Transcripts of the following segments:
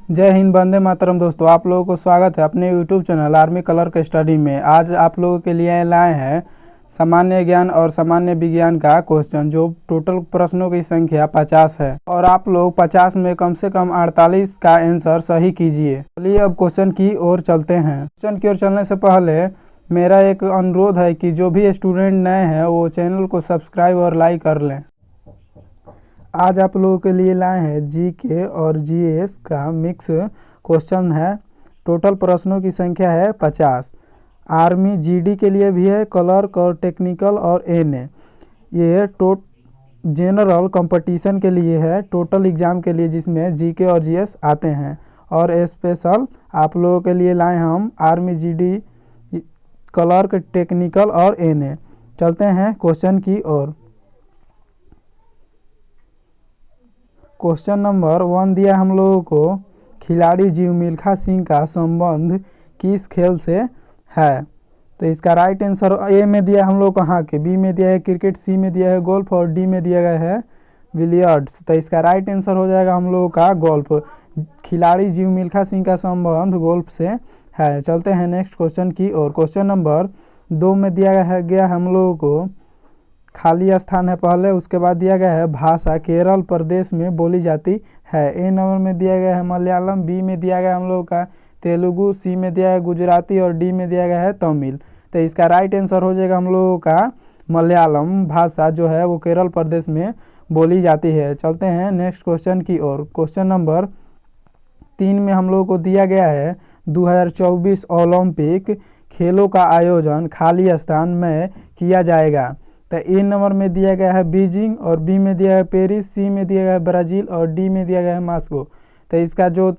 जय हिंद, वंदे मातरम। दोस्तों, आप लोगों को स्वागत है अपने यूट्यूब चैनल आर्मी कलर के स्टडी में। आज आप लोगों के लिए लाए हैं सामान्य ज्ञान और सामान्य विज्ञान का क्वेश्चन, जो टोटल प्रश्नों की संख्या 50 है और आप लोग 50 में कम से कम 48 का आंसर सही कीजिए। चलिए अब क्वेश्चन की ओर चलते हैं। क्वेश्चन की ओर चलने से पहले मेरा एक अनुरोध है कि जो भी स्टूडेंट नए हैं वो चैनल को सब्सक्राइब और लाइक कर लें। आज आप लोगों के लिए लाए हैं जीके और जीएस का मिक्स क्वेश्चन है। टोटल प्रश्नों की संख्या है 50। आर्मी जीडी के लिए भी है, क्लर्क और टेक्निकल और एनए। ये जनरल कंपटीशन के लिए है, टोटल एग्जाम के लिए, जिसमें जीके और जीएस आते हैं। और स्पेशल आप लोगों के लिए लाए हम आर्मी जीडी, क्लर्क, टेक्निकल और एनए। चलते हैं क्वेश्चन की ओर। क्वेश्चन नंबर 1 दिया हम लोगों को, खिलाड़ी जीव मिल्खा सिंह का संबंध किस खेल से है? तो इसका राइट आंसर ए में दिया हम लोग को हॉकी, बी में दिया है क्रिकेट, सी में दिया है गोल्फ और डी में दिया गया है बिलियर्ड्स। तो इसका राइट आंसर हो जाएगा हम लोगों का गोल्फ। खिलाड़ी जीव मिल्खा सिंह का संबंध गोल्फ से है। चलते हैं नेक्स्ट क्वेश्चन की ओर। क्वेश्चन नंबर 2 में दिया गया हम लोगों को, खाली स्थान है पहले, उसके बाद दिया गया है भाषा केरल प्रदेश में बोली जाती है। ए नंबर में दिया गया है मलयालम, बी में दिया गया हम लोगों का तेलुगु, सी में दिया है गुजराती और डी में दिया गया है तमिल। तो इसका राइट आंसर हो जाएगा हम लोगों का मलयालम भाषा, जो है वो केरल प्रदेश में बोली जाती है। चलते हैं नेक्स्ट क्वेश्चन की ओर। क्वेश्चन नंबर 3 में हम लोगों को दिया गया है 2024 ओलंपिक खेलों का आयोजन खाली स्थान में किया जाएगा। तो ए नंबर में दिया गया है बीजिंग और बी में दिया है पेरिस, सी में दिया गया है ब्राज़ील और डी में दिया गया है मॉस्को। तो इसका जो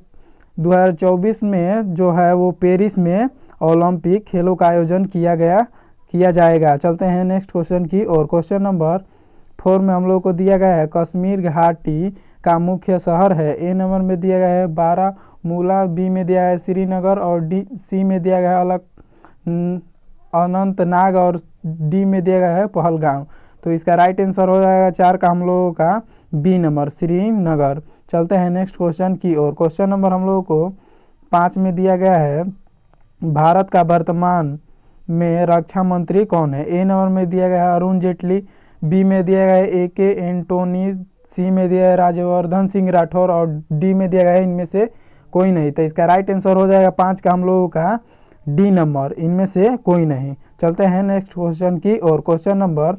2024 में जो है वो पेरिस में ओलंपिक खेलों का आयोजन किया जाएगा। चलते हैं नेक्स्ट क्वेश्चन की और। क्वेश्चन नंबर 4 में हम लोग को दिया गया है कश्मीर घाटी का मुख्य शहर है। ए नंबर में दिया गया है बारामूला, बी में दिया है श्रीनगर और सी में दिया गया है अनंतनाग और डी में दिया गया है पहलगाम। तो इसका राइट आंसर हो जाएगा 4 का हम लोगों का बी नंबर, श्रीनगर। चलते हैं नेक्स्ट क्वेश्चन की ओर। क्वेश्चन नंबर हम लोगों को 5 में दिया गया है, भारत का वर्तमान में रक्षा मंत्री कौन है? ए नंबर में दिया गया है अरुण जेटली, बी में दिया गया है AK एंटोनी, सी में दिया है राज्यवर्धन सिंह राठौर और डी में दिया गया है इनमें से कोई नहीं। तो इसका राइट आंसर हो जाएगा 5 का हम लोगों का डी नंबर, इनमें से कोई नहीं। चलते हैं नेक्स्ट क्वेश्चन की और। क्वेश्चन नंबर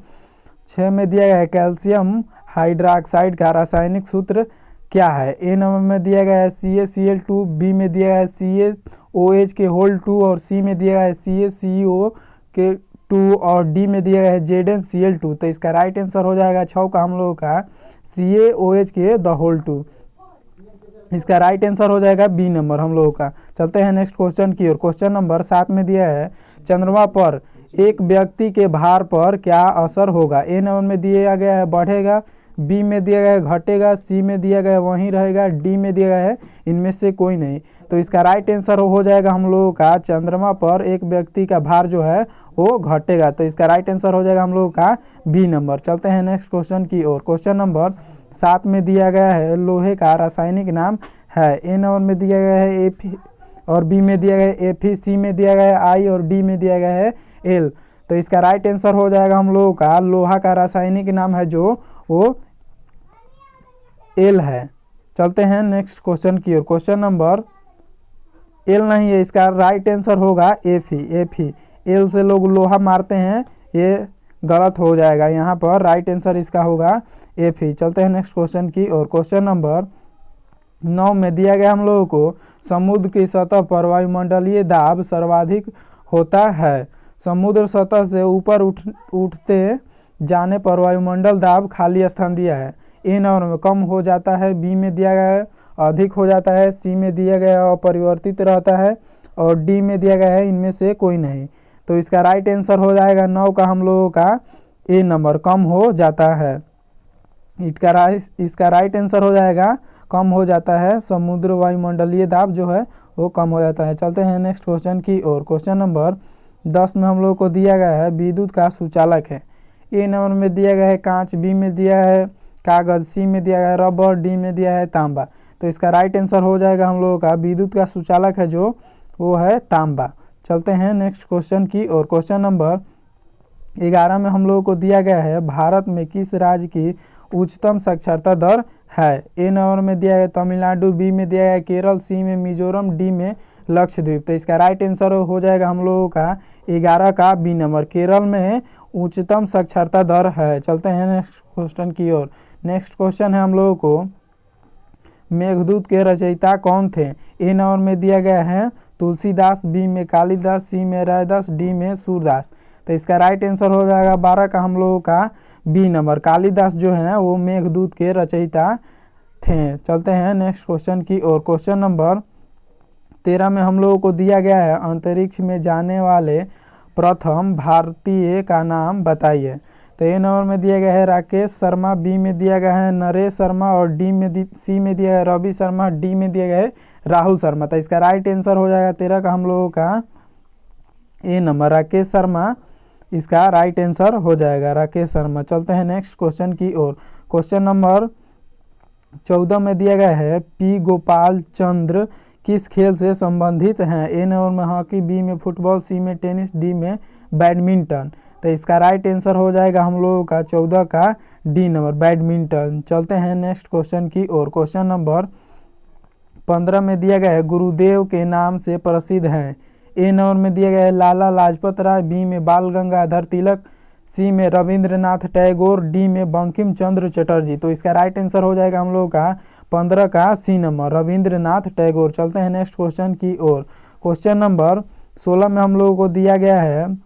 6 में दिया गया है कैल्शियम हाइड्रोक्साइड का रासायनिक सूत्र क्या है? ए नंबर में दिया गया है CaCl2, बी में दिया गया है CaOH के होल 2 और सी में दिया गया है CaCO के 2 और डी में दिया गया है ZnCl2। तो इसका राइट आंसर हो जाएगा 6 का हम लोगों का CaOH के द होल 2। इसका राइट आंसर हो जाएगा बी नंबर हम लोगों का। चलते हैं नेक्स्ट क्वेश्चन की ओर। क्वेश्चन नंबर 7 में दिया है, चंद्रमा पर एक व्यक्ति के भार पर क्या असर होगा? ए नंबर में दिया गया है बढ़ेगा, बी में दिया गया है घटेगा, सी में दिया गया है वहीं रहेगा, डी में दिया गया है इनमें से कोई नहीं। तो इसका राइट आंसर हो जाएगा हम लोगों का चंद्रमा पर एक व्यक्ति का भार जो है वो घटेगा। तो इसका राइट आंसर हो जाएगा हम लोगों का बी नंबर। चलते हैं नेक्स्ट क्वेश्चन की ओर। क्वेश्चन नंबर 7 में दिया गया है लोहे का रासायनिक नाम है। ए नंबर में दिया गया है Fe और बी में दिया गया है Fe, सी में दिया गया है I और डी में दिया गया है L। तो इसका राइट आंसर हो जाएगा हम लोगों का लोहा का रासायनिक नाम है जो वो L है। चलते हैं नेक्स्ट क्वेश्चन की ओर। क्वेश्चन नंबर L नहीं है, इसका राइट आंसर होगा Fe। L से लोग लोहा मारते हैं, ये गलत हो जाएगा। यहाँ पर राइट आंसर इसका होगा Fe। चलते हैं नेक्स्ट क्वेश्चन की और। क्वेश्चन नंबर 9 में दिया गया हम लोगों को, समुद्र की सतह पर वायुमंडलीय दाब सर्वाधिक होता है। समुद्र सतह से ऊपर उठते जाने पर वायुमंडल दाब खाली स्थान दिया है। ए नंबर में कम हो जाता है, बी में दिया गया है अधिक हो जाता है, सी में दिया गया है अपरिवर्तित रहता है और डी में दिया गया है इनमें से कोई नहीं। तो इसका राइट आंसर हो जाएगा 9 का हम लोगों का ए नंबर, कम हो जाता है। इसका राइट आंसर हो जाएगा कम हो जाता है, समुद्र वायुमंडलीय दाब जो है वो कम हो जाता है। चलते हैं नेक्स्ट क्वेश्चन की ओर। क्वेश्चन नंबर 10 में हम लोग को दिया गया है विद्युत का सुचालक है। ए नंबर में दिया गया है कांच, बी में दिया है कागज, सी में दिया गया है रबर, डी में दिया है तांबा। तो इसका राइट आंसर हो जाएगा हम लोगों का विद्युत का सुचालक है जो वो है तांबा। चलते हैं नेक्स्ट क्वेश्चन की और क्वेश्चन नंबर 11 में हम लोगों को दिया गया है भारत में किस राज्य की उच्चतम साक्षरता दर है। ए नंबर में दिया गया तमिलनाडु, बी में दिया गया केरल, सी में मिजोरम, डी में लक्षद्वीप। तो इसका राइट आंसर हो जाएगा हम लोगों का 11 का बी नंबर, केरल में उच्चतम साक्षरता दर है। चलते हैं नेक्स्ट क्वेश्चन की ओर। नेक्स्ट क्वेश्चन है हम लोगों को मेघदूत के रचयिता कौन थे। ए नंबर में दिया गया है तुलसीदास, बी में कालिदास, सी में रैदास, डी में सूरदास। तो इसका राइट आंसर हो जाएगा 12 का हम लोगों का बी नंबर, कालिदास जो है वो मेघदूत के रचयिता थे। चलते हैं नेक्स्ट क्वेश्चन की ओर। क्वेश्चन नंबर 13 में हम लोगों को दिया गया है अंतरिक्ष में जाने वाले प्रथम भारतीय का नाम बताइए। तो ए नंबर में दिया गया है राकेश शर्मा, बी में दिया गया है नरेश शर्मा और सी में दिया है रवि शर्मा, डी में दिया गया है राहुल शर्मा। तो इसका राइट आंसर हो जाएगा 13 का हम लोगों का ए नंबर, राकेश शर्मा इसका राइट आंसर हो जाएगा, राकेश शर्मा। चलते हैं नेक्स्ट क्वेश्चन की ओर। क्वेश्चन नंबर 14 में दिया गया है पी गोपाल चंद्र किस खेल से संबंधित हैं। ए नंबर में हॉकी, बी में फुटबॉल, सी में टेनिस, डी में बैडमिंटन। तो इसका राइट आंसर हो जाएगा हम लोगों का 14 का डी नंबर, बैडमिंटन। चलते हैं नेक्स्ट क्वेश्चन की ओर। क्वेश्चन नंबर 15 में दिया गया है गुरुदेव के नाम से प्रसिद्ध हैं। ए नंबर में दिया गया है लाला लाजपत राय, बी में बाल गंगाधर तिलक, सी में रविंद्रनाथ टैगोर, डी में बंकिम चंद्र चटर्जी। तो इसका राइट आंसर हो जाएगा हम लोगों का 15 का सी नंबर, रविंद्रनाथ टैगोर। चलते हैं नेक्स्ट क्वेश्चन की ओर। क्वेश्चन नंबर 16 में हम लोगों को दिया गया है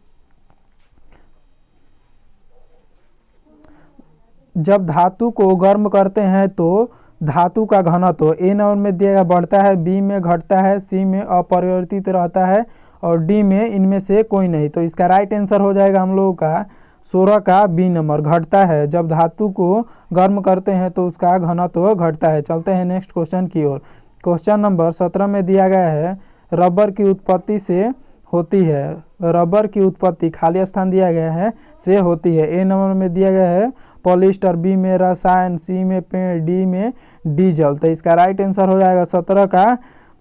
जब धातु को गर्म करते हैं तो धातु का घनत्व ए नंबर में दिया गया बढ़ता है, बी में घटता है, सी में अपरिवर्तित रहता है और डी में इनमें से कोई नहीं। तो इसका राइट आंसर हो जाएगा हम लोगों का 16 का बी नंबर, घटता है। जब धातु को गर्म करते हैं तो उसका घनत्व घटता है। चलते हैं नेक्स्ट क्वेश्चन की ओर। क्वेश्चन नंबर 17 में दिया गया है रबर की उत्पत्ति से होती है। रबर की उत्पत्ति खाली स्थान दिया गया है से होती है। ए नंबर में दिया गया है पॉलिस्टर, बी में रसायन, सी में पेड़, डी में डीजल। तो इसका राइट आंसर हो जाएगा 17 का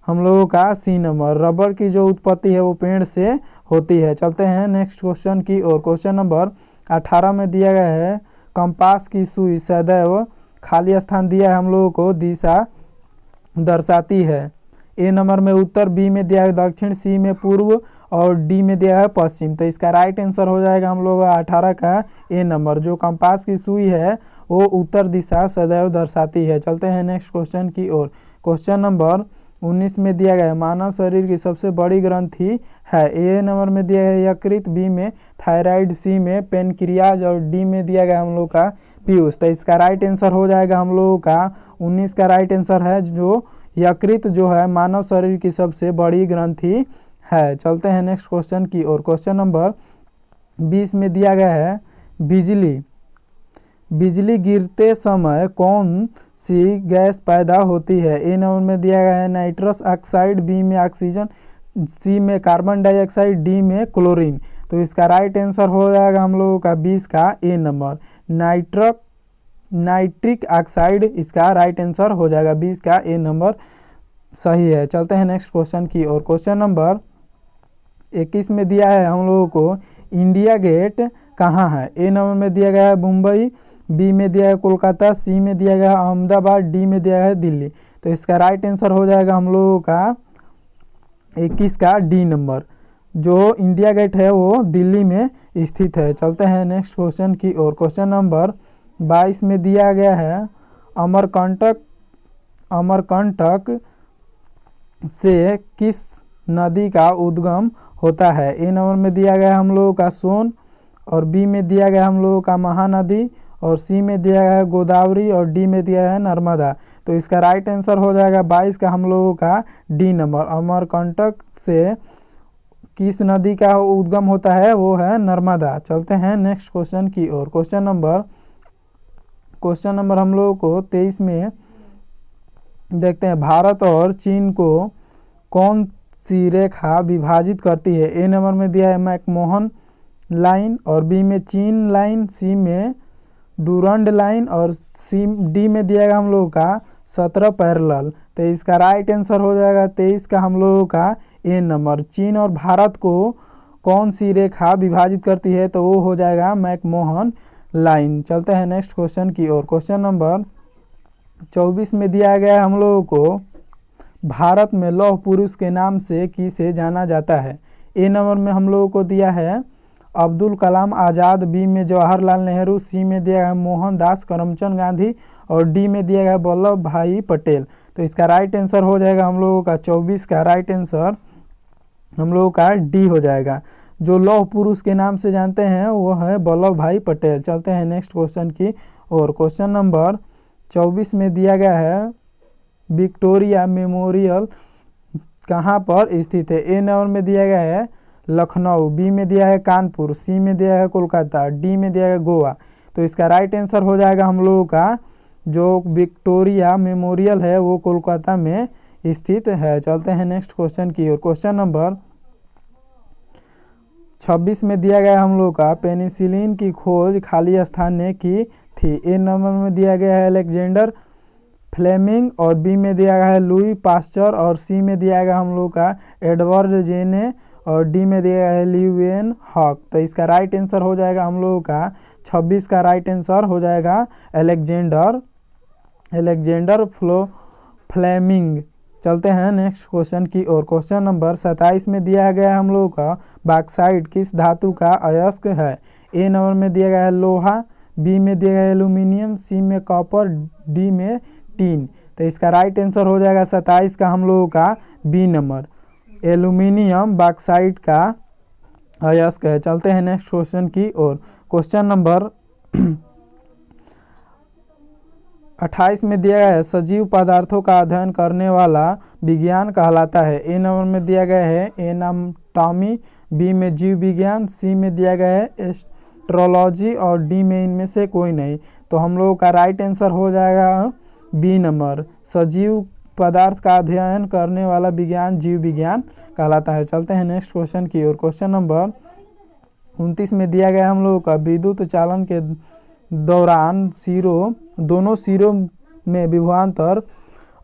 हम लोगों का सी नंबर, रबर की जो उत्पत्ति है वो पेड़ से होती है। चलते हैं नेक्स्ट क्वेश्चन की ओर। क्वेश्चन नंबर 18 में दिया गया है कंपास की सुई सदैव खाली स्थान दिया है हम लोगों को दिशा दर्शाती है। ए नंबर में उत्तर, बी में दिया है दक्षिण, सी में पूर्व और डी में दिया है पश्चिम। तो इसका राइट आंसर हो जाएगा हम लोग 18 का ए नंबर, जो कंपास की सुई है वो उत्तर दिशा सदैव दर्शाती है। चलते हैं नेक्स्ट क्वेश्चन की ओर। क्वेश्चन नंबर 19 में दिया गया है मानव शरीर की सबसे बड़ी ग्रंथि है। ए नंबर में दिया है यकृत, बी में थायराइड, सी में पेनक्रियाज और डी में दिया गया हम लोग का पीयूष। तो इसका राइट आंसर हो जाएगा हम लोगों का 19 का राइट आंसर है जो यकृत जो है मानव शरीर की सबसे बड़ी ग्रंथि है। चलते हैं नेक्स्ट क्वेश्चन की ओर। क्वेश्चन नंबर 20 में दिया गया है बिजली गिरते समय कौन सी गैस पैदा होती है। ए नंबर में दिया गया है नाइट्रस ऑक्साइड, बी में ऑक्सीजन, सी में कार्बन डाइऑक्साइड, डी में क्लोरीन। तो इसका राइट आंसर हो जाएगा हम लोगों का 20 का ए नंबर, नाइट्रिक ऑक्साइड इसका राइट आंसर हो जाएगा 20 का ए नंबर सही है। चलते हैं नेक्स्ट क्वेश्चन की ओर। क्वेश्चन नंबर 21 में दिया है हम लोगों को इंडिया गेट कहाँ है। ए नंबर में दिया गया है मुंबई, बी में दिया है कोलकाता, सी में दिया गया है अहमदाबाद, डी में दिया है दिल्ली। तो इसका राइट आंसर हो जाएगा हम लोगों का 21 का डी नंबर, जो इंडिया गेट है वो दिल्ली में स्थित है। चलते हैं नेक्स्ट क्वेश्चन की ओर। क्वेश्चन नंबर 22 में दिया गया है अमरकंटक से किस नदी का उद्गम होता है। ए नंबर में दिया गया हम लोगों का सोन और बी में दिया गया हम लोगों का महानदी और सी में दिया गया है गोदावरी और डी में दिया है नर्मदा। तो इसका राइट आंसर हो जाएगा 22 का हम लोगों का डी नंबर, अमरकंटक से किस नदी का उद्गम होता है वो है नर्मदा। चलते हैं नेक्स्ट क्वेश्चन की ओर। क्वेश्चन नंबर हम लोगों को 23 में देखते हैं भारत और चीन को कौन सी रेखा विभाजित करती है। ए नंबर में दिया है मैकमोहन लाइन और बी में चीन लाइन, सी में डूरंड लाइन और डी में दिया गया हम लोगों का 17 पैरेलल। तो इसका राइट आंसर हो जाएगा 23 का हम लोगों का ए नंबर। चीन और भारत को कौन सी रेखा विभाजित करती है, तो वो हो जाएगा मैकमोहन लाइन। चलते हैं नेक्स्ट क्वेश्चन की ओर। क्वेश्चन नंबर 24 में दिया गया है हम लोगों को, भारत में लौह पुरुष के नाम से किसे जाना जाता है। ए नंबर में हम लोगों को दिया है अब्दुल कलाम आज़ाद, बी में जवाहरलाल नेहरू, सी में दिया है मोहनदास करमचंद गांधी और डी में दिया गया वल्लभ भाई पटेल। तो इसका राइट आंसर हो जाएगा हम लोगों का 24 का राइट आंसर हम लोगों का डी हो जाएगा। जो लौह पुरुष के नाम से जानते हैं वो है वल्लभ भाई पटेल। चलते हैं नेक्स्ट क्वेश्चन की और। क्वेश्चन नंबर 24 में दिया गया है विक्टोरिया मेमोरियल कहाँ पर स्थित है। ए नंबर में दिया गया है लखनऊ, बी में दिया है कानपुर, सी में दिया है कोलकाता, डी में दिया है गोवा। तो इसका राइट आंसर हो जाएगा हम लोगों का जो विक्टोरिया मेमोरियल है वो कोलकाता में स्थित है। चलते हैं नेक्स्ट क्वेश्चन की ओर। क्वेश्चन नंबर 26 में दिया गया हम लोग का पेनिसिलिन की खोज खाली स्थान ने की थी। ए नंबर में दिया गया है अलेक्जेंडर फ्लेमिंग और बी में दिया गया है लुई पास्चर और सी में दिया गया हम लोग का एडवर्ड जेने और डी में दिया गया है ल्यूवेन हॉक। तो इसका राइट आंसर हो जाएगा हम लोगों का 26 का राइट आंसर हो जाएगा अलेक्जेंडर फ्लेमिंग। चलते हैं नेक्स्ट क्वेश्चन की ओर। क्वेश्चन नंबर 27 में दिया गया है हम लोगों का बॉक्साइट किस धातु का अयस्क है। ए नंबर में दिया गया है लोहा, बी में दिया गया है एल्यूमिनियम, सी में कॉपर, डी में टीन। तो इसका राइट आंसर हो जाएगा 27 का हम लोगों का बी नंबर, एल्यूमिनियम बॉक्साइट का अयस्क है। चलते हैं नेक्स्ट क्वेश्चन की ओर। क्वेश्चन नंबर 28 में दिया गया है सजीव पदार्थों का अध्ययन करने वाला विज्ञान कहलाता है। ए नंबर में दिया गया है एनाटॉमी, बी में जीव विज्ञान, सी में दिया गया है एस्ट्रोलॉजी और डी में इनमें से कोई नहीं। तो हम लोगों का राइट आंसर हो जाएगा बी नंबर, सजीव पदार्थ का अध्ययन करने वाला विज्ञान जीव विज्ञान कहलाता है। चलते हैं नेक्स्ट क्वेश्चन की ओर। क्वेश्चन नंबर 29 में दिया गया हम लोगों का विद्युत चालन के दौरान दोनों सिरों में विभवांतर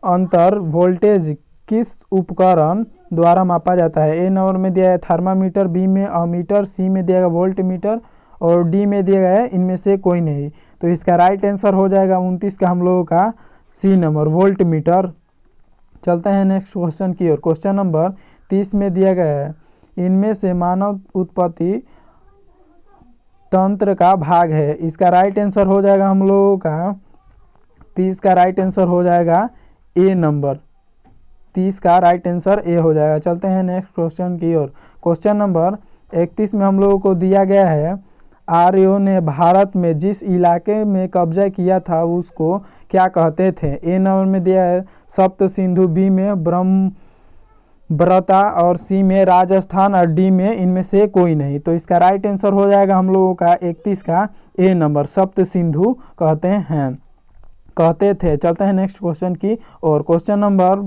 अंतर वोल्टेज किस उपकरण द्वारा मापा जाता है। ए नंबर में दिया है थर्मामीटर, बी में अमीटर, सी में दिया गया वोल्ट मीटर और डी में दिया गया है इनमें से कोई नहीं। तो इसका राइट आंसर हो जाएगा 29 का हम लोगों का सी नंबर, वोल्ट मीटर। चलते हैं नेक्स्ट क्वेश्चन की ओर। क्वेश्चन नंबर 30 में दिया गया है इनमें से मानव उत्पत्ति तंत्र का भाग है। इसका राइट आंसर हो जाएगा हम लोगों का 30 का राइट आंसर हो जाएगा ए नंबर, 30 का राइट आंसर ए हो जाएगा। चलते हैं नेक्स्ट क्वेश्चन की ओर। क्वेश्चन नंबर 31 में हम लोगों को दिया गया है आर्यों ने भारत में जिस इलाके में कब्जा किया था उसको क्या कहते थे। ए नंबर में दिया है सप्त सिंधु, बी में ब्रह्मव्रता और सी में राजस्थान और डी में इनमें से कोई नहीं। तो इसका राइट आंसर हो जाएगा हम लोगों का 31 का ए नंबर, सप्त सिंधु कहते थे। चलते हैं नेक्स्ट क्वेश्चन की और। क्वेश्चन नंबर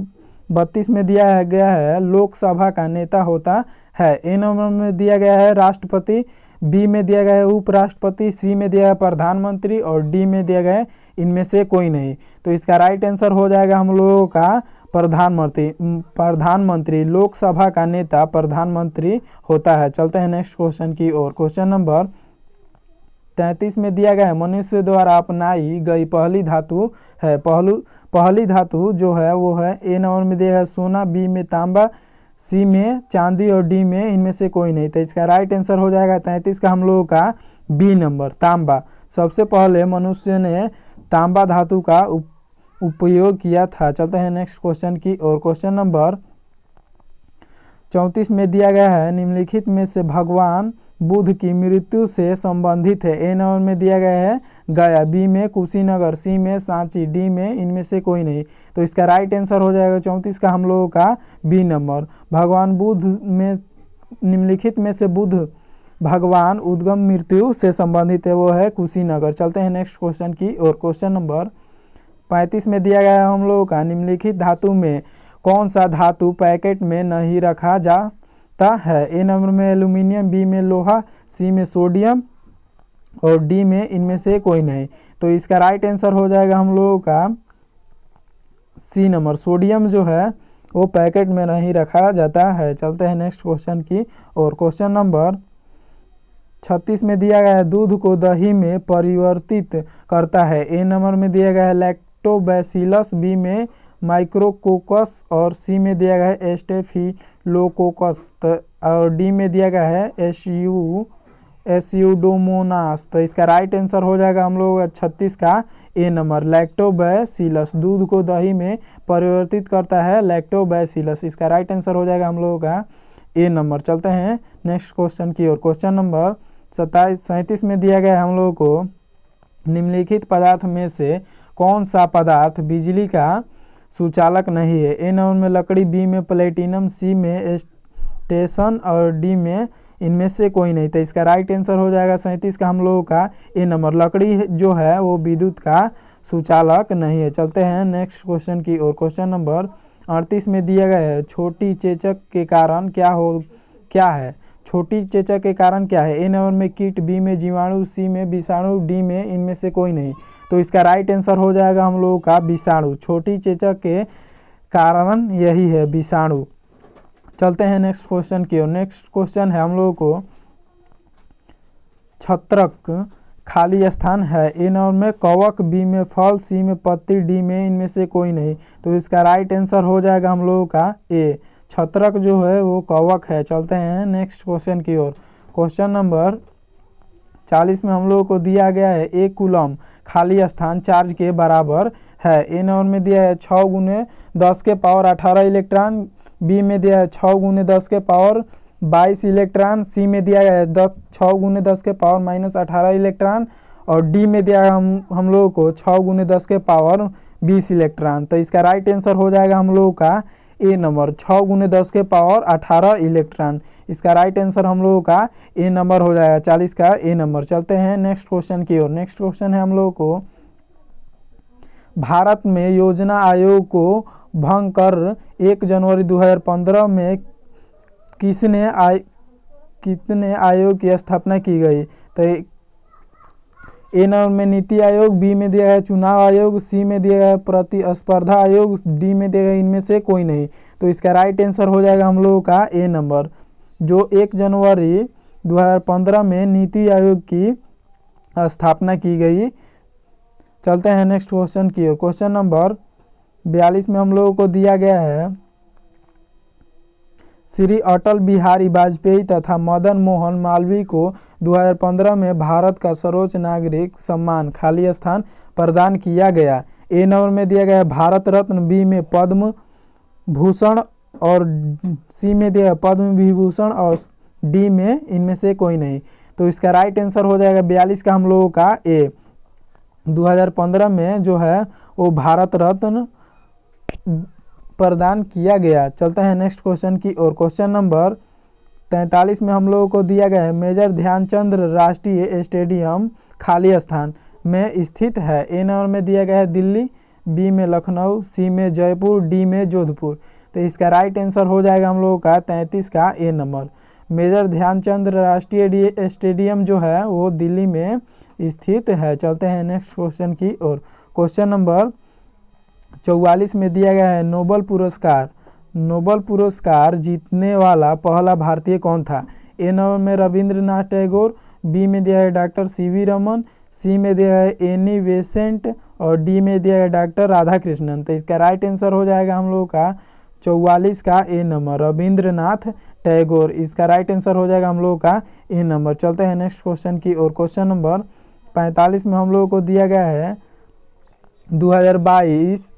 32 में दिया गया है लोकसभा का नेता होता है। ए नंबर में दिया गया है राष्ट्रपति, बी में दिया गया है उपराष्ट्रपति, सी में दिया गया प्रधानमंत्री और डी में दिया गया है इनमें से कोई नहीं। तो इसका राइट आंसर हो जाएगा हम लोगों का प्रधानमंत्री। लोकसभा का नेता प्रधानमंत्री होता है। चलते हैं नेक्स्ट क्वेश्चन की ओर। क्वेश्चन नंबर 33 में दिया गया है मनुष्य द्वारा अपनाई गई पहली धातु है। पहली धातु जो है वो है ए नंबर में दिया है सोना, बी में तांबा, सी में चांदी और डी में इनमें से कोई नहीं। तो इसका राइट आंसर हो जाएगा 33 का हम लोगों का बी नंबर, तांबा। सबसे पहले मनुष्य ने तांबा धातु का उपयोग किया था। चलते हैं नेक्स्ट क्वेश्चन की और। क्वेश्चन नंबर 34 में दिया गया है निम्नलिखित में से भगवान बुद्ध की मृत्यु से संबंधित है। ए नंबर में दिया गया है गया, बी में कुशीनगर, सी में सांची, डी में इनमें से कोई नहीं। तो इसका राइट आंसर हो जाएगा 34 का हम लोगों का बी नंबर। भगवान बुद्ध में निम्नलिखित में से बुद्ध भगवान उद्गम मृत्यु से संबंधित है वो है कुशीनगर। चलते हैं नेक्स्ट क्वेश्चन की और। क्वेश्चन नंबर 35 में दिया गया है हम लोगों का निम्नलिखित धातु में कौन सा धातु पैकेट में नहीं रखा जाता है। ए नंबर में एल्यूमिनियम, बी में लोहा, सी में सोडियम और डी में इनमें से कोई नहीं। तो इसका राइट आंसर हो जाएगा हम लोगों का सी नंबर, सोडियम जो है वो पैकेट में नहीं रखा जाता है। चलते हैं नेक्स्ट क्वेश्चन की और क्वेश्चन नंबर 36 में दिया गया है दूध को दही में परिवर्तित करता है। ए नंबर में दिया गया है लैक्टोबैसिलस, बी में माइक्रोकोकस और सी में दिया गया है स्टेफिलोकोकस और डी में दिया गया है एस्यूडोमोनास। तो इसका राइट आंसर हो जाएगा हम लोग 36 का ए नंबर, लैक्टोबैसिलस। दूध को दही में परिवर्तित करता है लैक्टोबैसिलस, इसका राइट आंसर हो जाएगा हम लोगों का ए नंबर। चलते हैं नेक्स्ट क्वेश्चन की ओर। क्वेश्चन नंबर 37 में दिया गया है हम लोगों को निम्नलिखित पदार्थ में से कौन सा पदार्थ बिजली का सुचालक नहीं है। ए नंबर में लकड़ी, बी में प्लेटिनम, सी में स्टेशन और डी में इनमें से कोई नहीं। तो इसका राइट आंसर हो जाएगा 37 का हम लोगों का ए नंबर, लकड़ी जो है वो विद्युत का सुचालक नहीं है। चलते हैं नेक्स्ट क्वेश्चन की ओर। क्वेश्चन नंबर 38 में दिया गया है छोटी चेचक के कारण क्या है। छोटी चेचक के कारण क्या है। ए नंबर में कीट, बी में जीवाणु, सी में विषाणु, डी में इनमें से कोई नहीं। तो इसका राइट आंसर हो जाएगा हम लोगों का विषाणु, छोटी चेचक के कारण यही है विषाणु। चलते हैं नेक्स्ट क्वेश्चन की ओर। नेक्स्ट क्वेश्चन है हम लोगों को छत्रक खाली स्थान है। ए नंबर में कवक, बी में फल, सी में पत्ती, डी में इनमें से कोई नहीं। तो इसका राइट आंसर हो जाएगा हम लोगों का ए, छत्रक जो है वो कवक है। चलते हैं नेक्स्ट क्वेश्चन की ओर। क्वेश्चन नंबर 40 में हम लोगों को दिया गया है 1 कूलम खाली स्थान चार्ज के बराबर है। ए नंबर में दिया है 6 × 10 के पावर 18 इलेक्ट्रॉन, बी में दिया है 6 × 10 के पावर 22 इलेक्ट्रॉन, सी में दिया गया है 6 × 10 के पावर -18 इलेक्ट्रॉन और डी में दिया है हम लोगों को 6 × 10 के पावर 20 इलेक्ट्रॉन। तो इसका राइट आंसर हो जाएगा हम लोगों का ए नंबर, 6 × 10 के पावर 18 इलेक्ट्रॉन। इसका राइट आंसर हम लोगों का ए नंबर हो जाएगा 40 का ए नंबर। चलते हैं नेक्स्ट क्वेश्चन की ओर। नेक्स्ट क्वेश्चन है हम लोगों को भारत में योजना आयोग को भंग कर 1 जनवरी 2015 में कितने आयोग की स्थापना की गई। तो ए नंबर में नीति आयोग, बी में दिया है चुनाव आयोग, सी में दिया है प्रतिस्पर्धा आयोग, डी में दिया है इनमें से कोई नहीं। तो इसका राइट आंसर हो जाएगा हम लोगों का ए नंबर, जो 1 जनवरी 2015 में नीति आयोग की स्थापना की गई। चलते हैं नेक्स्ट क्वेश्चन की ओर। क्वेश्चन नंबर 42 में हम लोगों को दिया गया है श्री अटल बिहारी वाजपेयी तथा मदन मोहन मालवीय को 2015 में भारत का सर्वोच्च नागरिक सम्मान खाली स्थान प्रदान किया गया। ए नंबर में दिया गया है भारत रत्न, बी में पद्म भूषण और सी में दिया है पद्म विभूषण और डी में इनमें से कोई नहीं। तो इसका राइट आंसर हो जाएगा 42 का हम लोगों का ए, 2015 में जो है वो भारत रत्न प्रदान किया गया। चलते हैं नेक्स्ट क्वेश्चन की और। क्वेश्चन नंबर 43 में हम लोगों को दिया गया है मेजर ध्यानचंद राष्ट्रीय स्टेडियम खाली स्थान में स्थित है। ए नंबर में दिया गया है दिल्ली, बी में लखनऊ, सी में जयपुर, डी में जोधपुर। तो इसका राइट आंसर हो जाएगा हम लोगों का 33 का ए नंबर, मेजर ध्यानचंद राष्ट्रीय स्टेडियम जो है वो दिल्ली में स्थित है। चलते हैं नेक्स्ट क्वेश्चन की और। क्वेश्चन नंबर 44 में दिया गया है नोबेल पुरस्कार जीतने वाला पहला भारतीय कौन था। ए नंबर में रविंद्रनाथ टैगोर, बी में दिया है डॉक्टर सी.वी. रमन, सी में दिया है एनी बेसेंट और डी में दिया है डॉक्टर राधाकृष्णन। तो इसका राइट आंसर हो जाएगा हम लोगों का 44 का ए नंबर, रविंद्रनाथ टैगोर। इसका राइट आंसर हो जाएगा हम लोगों का ए नंबर। चलते हैं नेक्स्ट क्वेश्चन की और। क्वेश्चन नंबर 45 में हम लोगों को दिया गया है 2022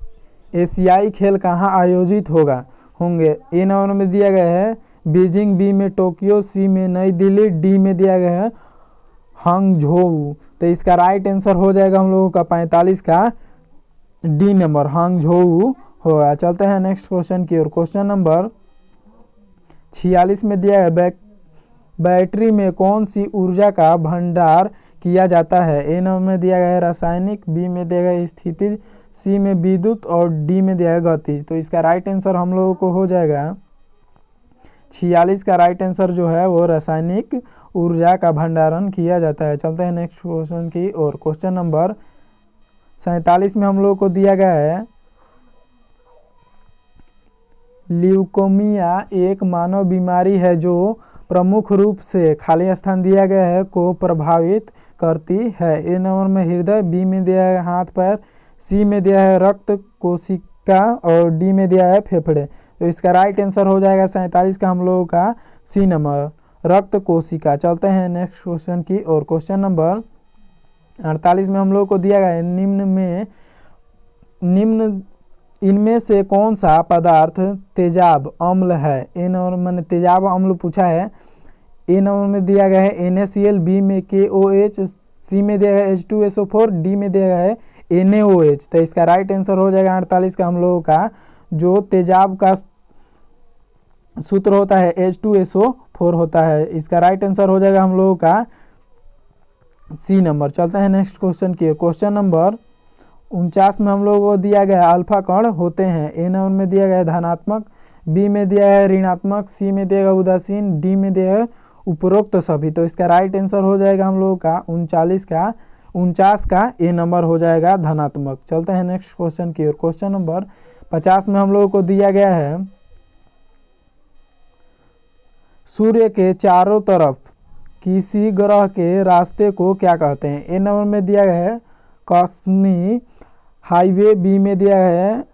एशियाई खेल कहाँ आयोजित होंगे। ए नंबर में दिया गया है बीजिंग, बी में टोक्यो, सी में नई दिल्ली, डी में दिया गया है हांगझोऊ। तो इसका राइट आंसर हो जाएगा हम लोगों का 45 का डी नंबर, हांगझोऊ होगा। चलते हैं नेक्स्ट क्वेश्चन की और। क्वेश्चन नंबर 46 में दिया है बैटरी में कौन सी ऊर्जा का भंडार किया जाता है। ए नंबर में दिया गया है रासायनिक, बी में दिया गया है स्थितिज, सी में विद्युत और डी में दिया है गति। तो इसका राइट आंसर हम लोगों को हो जाएगा 46 का राइट आंसर जो है वो रासायनिक ऊर्जा का भंडारण किया जाता है। चलते हैं नेक्स्ट क्वेश्चन की और। क्वेश्चन नंबर 47 में हम लोगों को दिया गया है ल्यूकोमिया एक मानव बीमारी है जो प्रमुख रूप से खाली स्थान दिया गया है को प्रभावित करती है। ए नंबर में हृदय, बी में दिया है हाथ पैर, सी में दिया है रक्त कोशिका और डी में दिया है फेफड़े। तो इसका राइट आंसर हो जाएगा 47 का हम लोगों का सी नंबर, रक्त कोशिका। चलते हैं नेक्स्ट क्वेश्चन की और। क्वेश्चन नंबर 48 में हम लोगों को दिया गया है निम्न इनमें से कौन सा पदार्थ तेजाब अम्ल है। ए नंबर मैंने तेजाब अम्ल पूछा है। ए नंबर में दिया गया है NaCl, बी में KOH, सी में दिया है H2SO4, डी में दिया गया है NaOH। तो इसका राइट आंसर हो जाएगा 48 का हम लोगों का जो तेजाब का सूत्र होता है H2SO4 होता है। इसका राइट आंसर हो जाएगा हम लोगों का सी नंबर। चलते हैं नेक्स्ट क्वेश्चन की। क्वेश्चन नंबर 49 में हम लोगों को दिया गया है अल्फा कण होते हैं। ए नंबर में दिया गया है धनात्मक, बी में दिया है ऋणात्मक, सी में दिया गया उदासीन, डी में दिया है उपरोक्त सभी। तो इसका राइट आंसर हो जाएगा हम लोगों का 49 का ए नंबर हो जाएगा धनात्मक। चलते हैं नेक्स्ट क्वेश्चन की ओर। क्वेश्चन नंबर 50 में हम लोगों को दिया गया है सूर्य के चारों तरफ किसी ग्रह के रास्ते को क्या कहते हैं। ए नंबर में दिया गया है कॉस्मिक हाईवे, बी में दिया है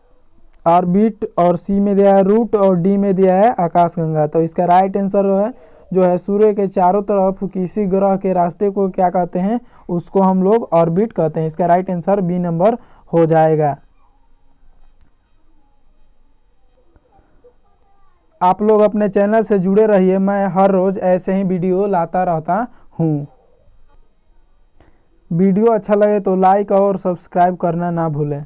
ऑर्बिट और सी में दिया है रूट और डी में दिया है आकाशगंगा। तो इसका राइट आंसर जो है सूर्य के चारों तरफ किसी ग्रह के रास्ते को क्या कहते हैं, उसको हम लोग ऑर्बिट कहते हैं। इसका राइट आंसर बी नंबर हो जाएगा। आप लोग अपने चैनल से जुड़े रहिए, मैं हर रोज ऐसे ही वीडियो लाता रहता हूँ। वीडियो अच्छा लगे तो लाइक और सब्सक्राइब करना ना भूलें।